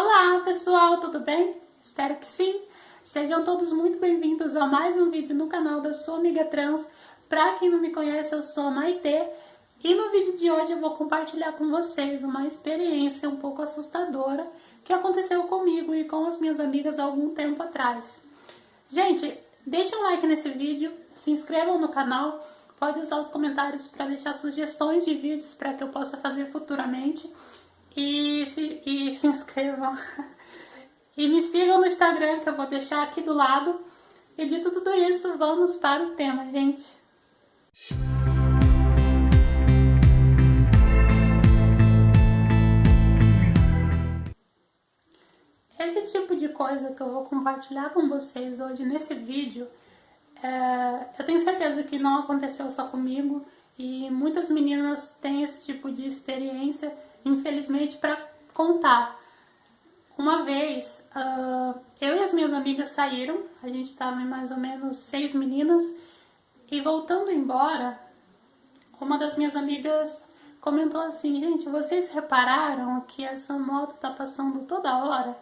Olá pessoal, tudo bem? Espero que sim! Sejam todos muito bem-vindos a mais um vídeo no canal da sua amiga trans. Pra quem não me conhece, eu sou a Maitê e no vídeo de hoje eu vou compartilhar com vocês uma experiência um pouco assustadora que aconteceu comigo e com as minhas amigas há algum tempo atrás. Gente, deixem um like nesse vídeo, se inscrevam no canal, pode usar os comentários para deixar sugestões de vídeos para que eu possa fazer futuramente. E se inscrevam. E me sigam no Instagram, que eu vou deixar aqui do lado. E dito tudo isso, vamos para o tema, gente. Esse tipo de coisa que eu vou compartilhar com vocês hoje nesse vídeo, eu tenho certeza que não aconteceu só comigo. E muitas meninas têm esse tipo de experiência, infelizmente, para contar. Uma vez, eu e as minhas amigas saíram, a gente estava em mais ou menos 6 meninas, e voltando embora, uma das minhas amigas comentou assim: gente, vocês repararam que essa moto tá passando toda hora?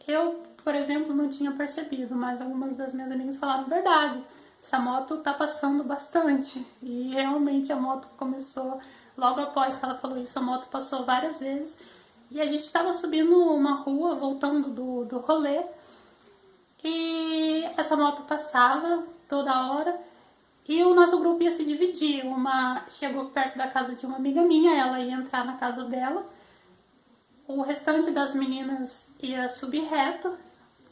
Eu, por exemplo, não tinha percebido, mas algumas das minhas amigas falaram: verdade, essa moto tá passando bastante. E realmente a moto começou, logo após que ela falou isso, a moto passou várias vezes. E a gente estava subindo uma rua, voltando do rolê, e essa moto passava toda hora, e o nosso grupo ia se dividir. Uma chegou perto da casa de uma amiga minha, ela ia entrar na casa dela, o restante das meninas ia subir reto,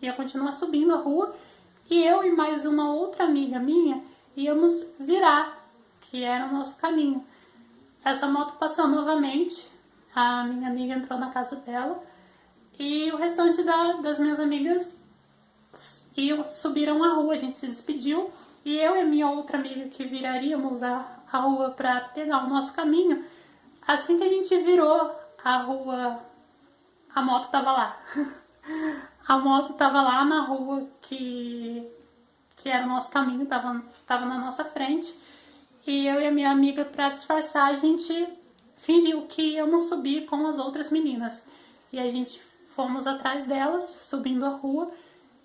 ia continuar subindo a rua, e eu e mais uma outra amiga minha íamos virar, que era o nosso caminho. Essa moto passou novamente, a minha amiga entrou na casa dela e o restante das minhas amigas subiram a rua, a gente se despediu e eu e a minha outra amiga que viraríamos a rua para pegar o nosso caminho, assim que a gente virou a rua, a moto tava lá. A moto tava lá na rua que era o nosso caminho, tava na nossa frente. E eu e a minha amiga, para disfarçar, a gente fingiu que íamos subir com as outras meninas. E a gente fomos atrás delas, subindo a rua,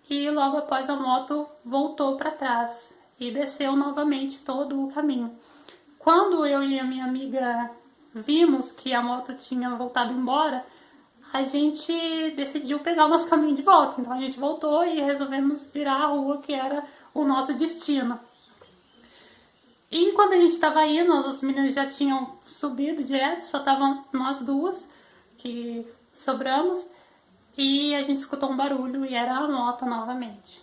e logo após a moto voltou para trás e desceu novamente todo o caminho. Quando eu e a minha amiga vimos que a moto tinha voltado embora, a gente decidiu pegar o nosso caminho de volta. Então a gente voltou e resolvemos virar a rua que era o nosso destino. E enquanto a gente estava indo, as meninas já tinham subido direto, só estavam nós duas que sobramos, e a gente escutou um barulho e era a moto novamente.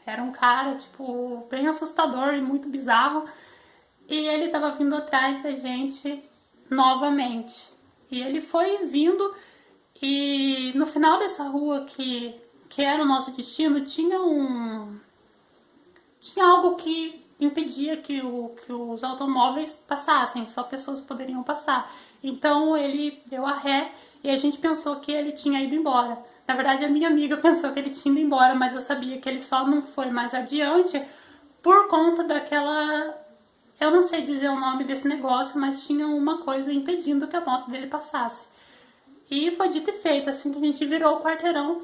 Era um cara, tipo, bem assustador e muito bizarro, e ele estava vindo atrás da gente novamente. E ele foi vindo, e no final dessa rua que era o nosso destino, tinha algo que impedia que os automóveis passassem, só pessoas poderiam passar. Então ele deu a ré e a gente pensou que ele tinha ido embora. Na verdade, a minha amiga pensou que ele tinha ido embora, mas eu sabia que ele só não foi mais adiante por conta daquela... Eu não sei dizer o nome desse negócio, mas tinha uma coisa impedindo que a moto dele passasse. E foi dito e feito, assim que a gente virou o quarteirão,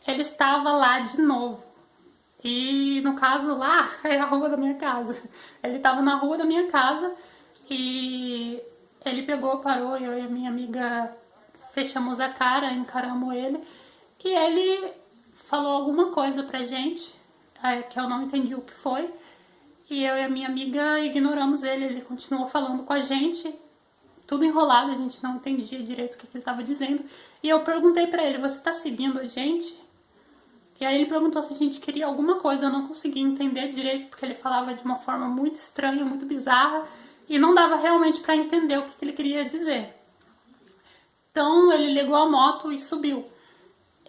ele estava lá de novo. E no caso lá é a rua da minha casa. Ele estava na rua da minha casa e ele pegou, parou, eu e a minha amiga fechamos a cara, encaramos ele e ele falou alguma coisa pra gente, que eu não entendi o que foi, e eu e a minha amiga ignoramos ele continuou falando com a gente, tudo enrolado, a gente não entendia direito o que ele estava dizendo, e eu perguntei pra ele: você tá seguindo a gente? E aí ele perguntou se a gente queria alguma coisa, eu não conseguia entender direito, porque ele falava de uma forma muito estranha, muito bizarra, e não dava realmente para entender o que ele queria dizer. Então ele ligou a moto e subiu.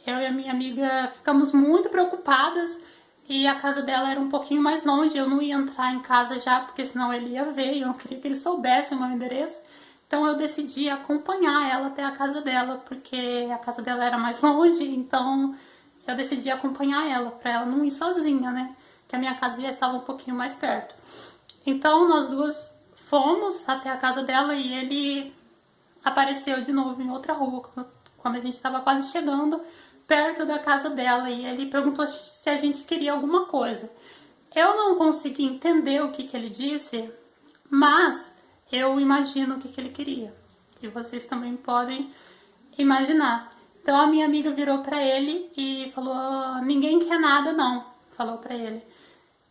Eu e a minha amiga ficamos muito preocupadas, e a casa dela era um pouquinho mais longe, eu não ia entrar em casa já, porque senão ele ia ver, e eu não queria que ele soubesse o meu endereço. Então eu decidi acompanhar ela até a casa dela, porque a casa dela era mais longe, então eu decidi acompanhar ela, pra ela não ir sozinha, né? Que a minha casa já estava um pouquinho mais perto. Então nós duas fomos até a casa dela e ele apareceu de novo em outra rua, quando a gente estava quase chegando perto da casa dela, e ele perguntou se a gente queria alguma coisa. Eu não consegui entender o que ele disse, mas eu imagino o que ele queria. E vocês também podem imaginar. Então a minha amiga virou pra ele e falou: ninguém quer nada não, falou pra ele.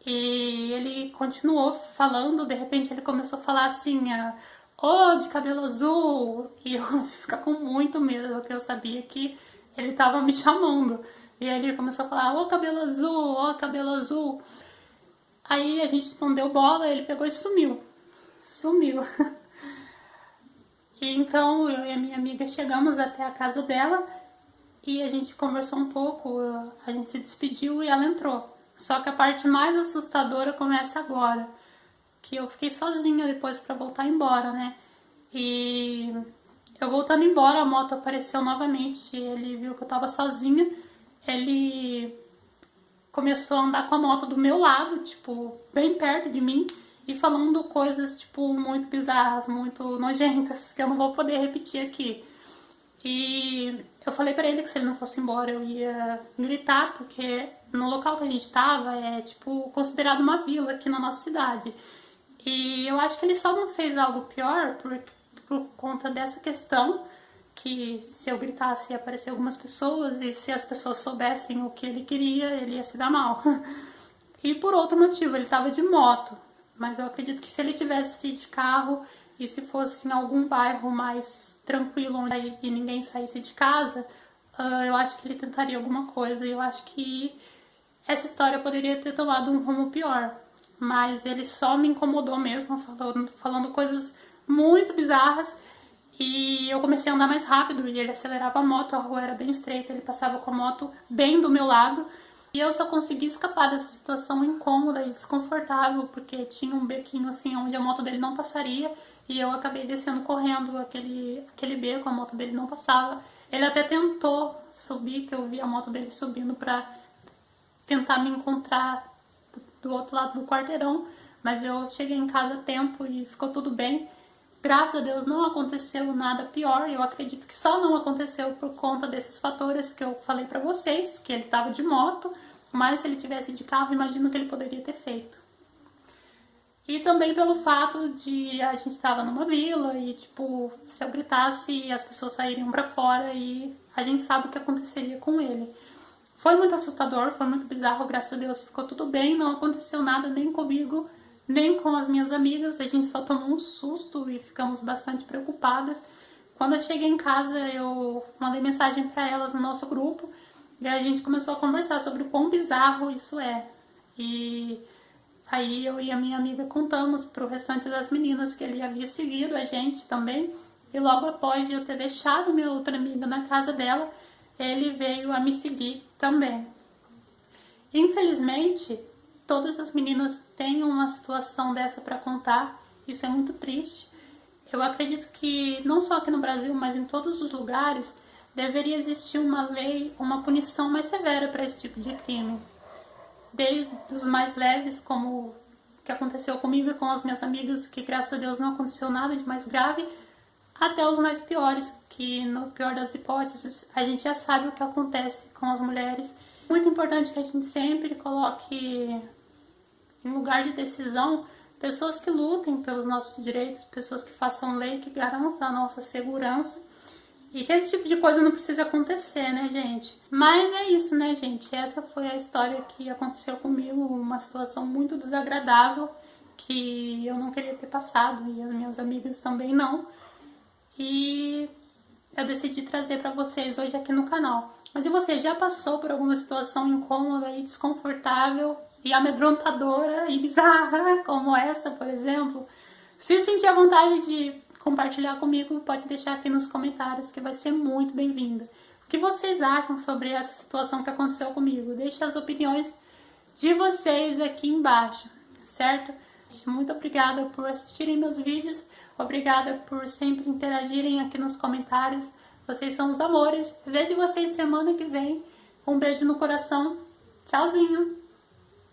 E ele continuou falando, de repente ele começou a falar assim: ô, de cabelo azul. E eu comecei a ficar com muito medo, porque eu sabia que ele tava me chamando. E ele começou a falar: ô, cabelo azul, ô, cabelo azul. Aí a gente não deu bola, ele pegou e sumiu. Sumiu. E então eu e a minha amiga chegamos até a casa dela e a gente conversou um pouco, a gente se despediu e ela entrou. Só que a parte mais assustadora começa agora, que eu fiquei sozinha depois pra voltar embora, né? E eu voltando embora, a moto apareceu novamente, ele viu que eu tava sozinha, ele começou a andar com a moto do meu lado, tipo, bem perto de mim, e falando coisas, tipo, muito bizarras, muito nojentas, que eu não vou poder repetir aqui. E eu falei pra ele que se ele não fosse embora eu ia gritar, porque no local que a gente tava é, tipo, considerado uma vila aqui na nossa cidade. E eu acho que ele só não fez algo pior por conta dessa questão, que se eu gritasse ia aparecer algumas pessoas, e se as pessoas soubessem o que ele queria, ele ia se dar mal. E por outro motivo, ele tava de moto. Mas eu acredito que se ele tivesse de carro e se fosse em algum bairro mais tranquilo e ninguém saísse de casa, eu acho que ele tentaria alguma coisa. E eu acho que essa história poderia ter tomado um rumo pior. Mas ele só me incomodou mesmo, falando coisas muito bizarras. E eu comecei a andar mais rápido e ele acelerava a moto, a rua era bem estreita, ele passava com a moto bem do meu lado. E eu só consegui escapar dessa situação incômoda e desconfortável, porque tinha um bequinho assim onde a moto dele não passaria, e eu acabei descendo correndo aquele beco, a moto dele não passava. Ele até tentou subir, que eu vi a moto dele subindo pra tentar me encontrar do outro lado do quarteirão, mas eu cheguei em casa a tempo e ficou tudo bem. Graças a Deus não aconteceu nada pior, eu acredito que só não aconteceu por conta desses fatores que eu falei pra vocês, que ele tava de moto, mas se ele tivesse de carro, imagino que ele poderia ter feito. E também pelo fato de a gente tava numa vila e, tipo, se eu gritasse, as pessoas sairiam pra fora e a gente sabe o que aconteceria com ele. Foi muito assustador, foi muito bizarro, graças a Deus ficou tudo bem, não aconteceu nada nem comigo, nem com as minhas amigas, a gente só tomou um susto e ficamos bastante preocupadas. Quando eu cheguei em casa, eu mandei mensagem para elas no nosso grupo e a gente começou a conversar sobre o quão bizarro isso é. E aí eu e a minha amiga contamos pro restante das meninas que ele havia seguido a gente também. E logo após eu ter deixado minha outra amiga na casa dela, ele veio a me seguir também. Infelizmente, todas as meninas têm uma situação dessa para contar, isso é muito triste. Eu acredito que não só aqui no Brasil, mas em todos os lugares, deveria existir uma lei, uma punição mais severa para esse tipo de crime. Desde os mais leves, como o que aconteceu comigo e com as minhas amigas, que graças a Deus não aconteceu nada de mais grave, até os mais piores, que no pior das hipóteses, a gente já sabe o que acontece com as mulheres. Muito importante que a gente sempre coloque em lugar de decisão pessoas que lutem pelos nossos direitos, pessoas que façam lei, que garantam a nossa segurança, e que esse tipo de coisa não precisa acontecer, né, gente? Mas é isso, né, gente? Essa foi a história que aconteceu comigo, uma situação muito desagradável que eu não queria ter passado e as minhas amigas também não. E eu decidi trazer para vocês hoje aqui no canal. Mas e você, já passou por alguma situação incômoda e desconfortável e amedrontadora e bizarra como essa, por exemplo? Se sentir a vontade de compartilhar comigo, pode deixar aqui nos comentários, que vai ser muito bem-vinda. O que vocês acham sobre essa situação que aconteceu comigo? Deixe as opiniões de vocês aqui embaixo, certo? Muito obrigada por assistirem meus vídeos, obrigada por sempre interagirem aqui nos comentários. Vocês são os amores. Vejo vocês semana que vem. Um beijo no coração. Tchauzinho!